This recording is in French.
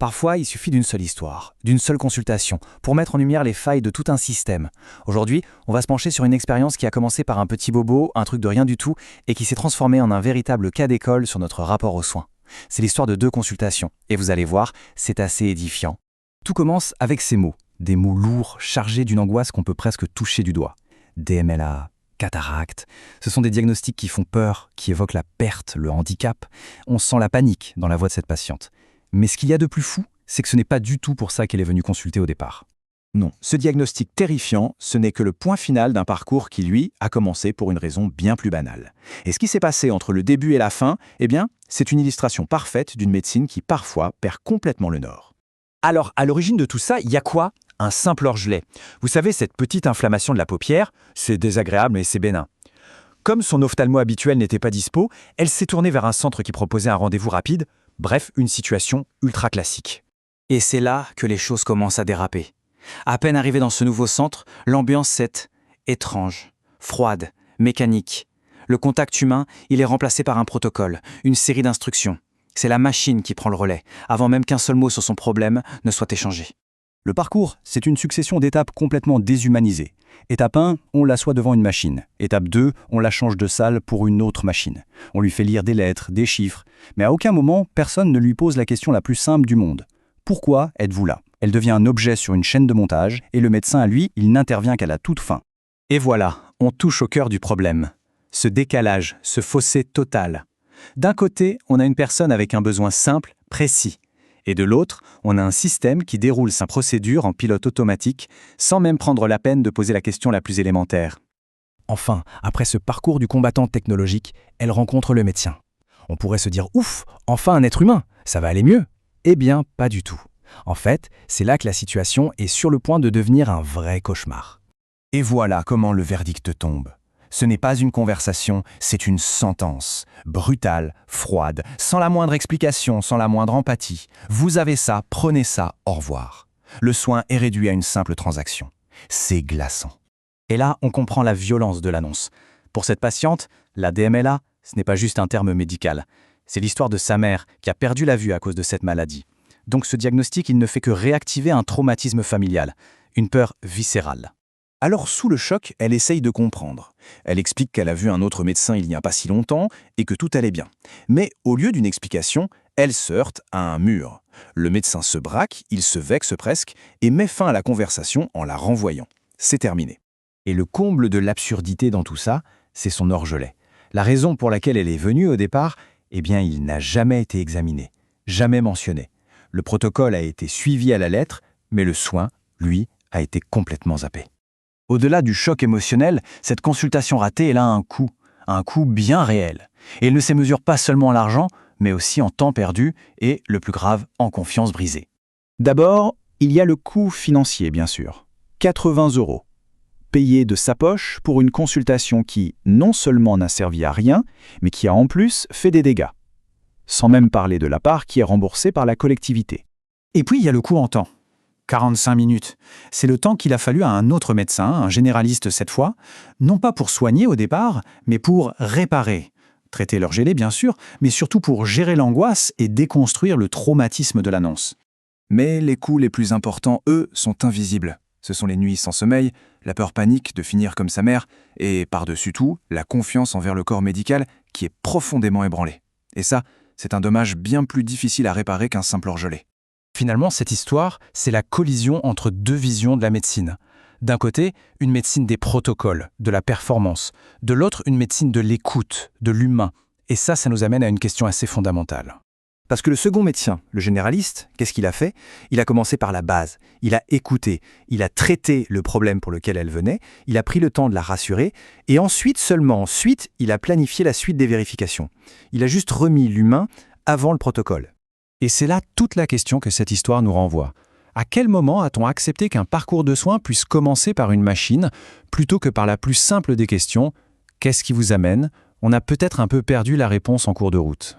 Parfois, il suffit d'une seule histoire, d'une seule consultation, pour mettre en lumière les failles de tout un système. Aujourd'hui, on va se pencher sur une expérience qui a commencé par un petit bobo, un truc de rien du tout, et qui s'est transformée en un véritable cas d'école sur notre rapport aux soins. C'est l'histoire de 2 consultations, et vous allez voir, c'est assez édifiant. Tout commence avec ces mots, des mots lourds, chargés d'une angoisse qu'on peut presque toucher du doigt. DMLA, cataracte, ce sont des diagnostics qui font peur, qui évoquent la perte, le handicap. On sent la panique dans la voix de cette patiente. Mais ce qu'il y a de plus fou, c'est que ce n'est pas du tout pour ça qu'elle est venue consulter au départ. Non, ce diagnostic terrifiant, ce n'est que le point final d'un parcours qui, lui, a commencé pour une raison bien plus banale. Et ce qui s'est passé entre le début et la fin, eh bien, c'est une illustration parfaite d'une médecine qui, parfois, perd complètement le nord. Alors, à l'origine de tout ça, il y a quoi? Un simple orgelet. Vous savez, cette petite inflammation de la paupière, c'est désagréable mais c'est bénin. Comme son ophtalmo habituel n'était pas dispo, elle s'est tournée vers un centre qui proposait un rendez-vous rapide. Bref, une situation ultra classique. Et c'est là que les choses commencent à déraper. À peine arrivé dans ce nouveau centre, l'ambiance est étrange, froide, mécanique. Le contact humain, il est remplacé par un protocole, une série d'instructions. C'est la machine qui prend le relais, avant même qu'un seul mot sur son problème ne soit échangé. Le parcours, c'est une succession d'étapes complètement déshumanisées. Étape 1, on l'assoit devant une machine. Étape 2, on la change de salle pour une autre machine. On lui fait lire des lettres, des chiffres. Mais à aucun moment, personne ne lui pose la question la plus simple du monde. Pourquoi êtes-vous là? Elle devient un objet sur une chaîne de montage et le médecin, à lui, il n'intervient qu'à la toute fin. Et voilà, on touche au cœur du problème. Ce décalage, ce fossé total. D'un côté, on a une personne avec un besoin simple, précis. Et de l'autre, on a un système qui déroule sa procédure en pilote automatique sans même prendre la peine de poser la question la plus élémentaire. Enfin, après ce parcours du combattant technologique, elle rencontre le médecin. On pourrait se dire « Ouf, enfin un être humain, ça va aller mieux !» Eh bien, pas du tout. En fait, c'est là que la situation est sur le point de devenir un vrai cauchemar. Et voilà comment le verdict tombe. Ce n'est pas une conversation, c'est une sentence. Brutale, froide, sans la moindre explication, sans la moindre empathie. Vous avez ça, prenez ça, au revoir. Le soin est réduit à une simple transaction. C'est glaçant. Et là, on comprend la violence de l'annonce. Pour cette patiente, la DMLA, ce n'est pas juste un terme médical. C'est l'histoire de sa mère qui a perdu la vue à cause de cette maladie. Donc ce diagnostic, il ne fait que réactiver un traumatisme familial, une peur viscérale. Alors, sous le choc, elle essaye de comprendre. Elle explique qu'elle a vu un autre médecin il n'y a pas si longtemps et que tout allait bien. Mais au lieu d'une explication, elle se heurte à un mur. Le médecin se braque, il se vexe presque et met fin à la conversation en la renvoyant. C'est terminé. Et le comble de l'absurdité dans tout ça, c'est son orgelet. La raison pour laquelle elle est venue au départ, eh bien, il n'a jamais été examiné, jamais mentionné. Le protocole a été suivi à la lettre, mais le soin, lui, a été complètement zappé. Au-delà du choc émotionnel, cette consultation ratée, elle a un coût bien réel. Et elle ne se mesure pas seulement en l'argent, mais aussi en temps perdu et, le plus grave, en confiance brisée. D'abord, il y a le coût financier, bien sûr. 80 €. Payé de sa poche pour une consultation qui, non seulement n'a servi à rien, mais qui a en plus fait des dégâts. Sans même parler de la part qui est remboursée par la collectivité. Et puis, il y a le coût en temps. 45 minutes. C'est le temps qu'il a fallu à un autre médecin, un généraliste cette fois, non pas pour soigner au départ, mais pour réparer. Traiter l'orgelet, bien sûr, mais surtout pour gérer l'angoisse et déconstruire le traumatisme de l'annonce. Mais les coûts les plus importants, eux, sont invisibles. Ce sont les nuits sans sommeil, la peur panique de finir comme sa mère, et par-dessus tout, la confiance envers le corps médical qui est profondément ébranlée. Et ça, c'est un dommage bien plus difficile à réparer qu'un simple orgelet. Finalement, cette histoire, c'est la collision entre 2 visions de la médecine. D'un côté, une médecine des protocoles, de la performance. De l'autre, une médecine de l'écoute, de l'humain. Et ça nous amène à une question assez fondamentale. Parce que le second médecin, le généraliste, qu'est-ce qu'il a fait? Il a commencé par la base. Il a écouté, il a traité le problème pour lequel elle venait, il a pris le temps de la rassurer, et seulement ensuite, il a planifié la suite des vérifications. Il a juste remis l'humain avant le protocole. Et c'est là toute la question que cette histoire nous renvoie. À quel moment a-t-on accepté qu'un parcours de soins puisse commencer par une machine, plutôt que par la plus simple des questions, qu'est-ce qui vous amène? On a peut-être un peu perdu la réponse en cours de route.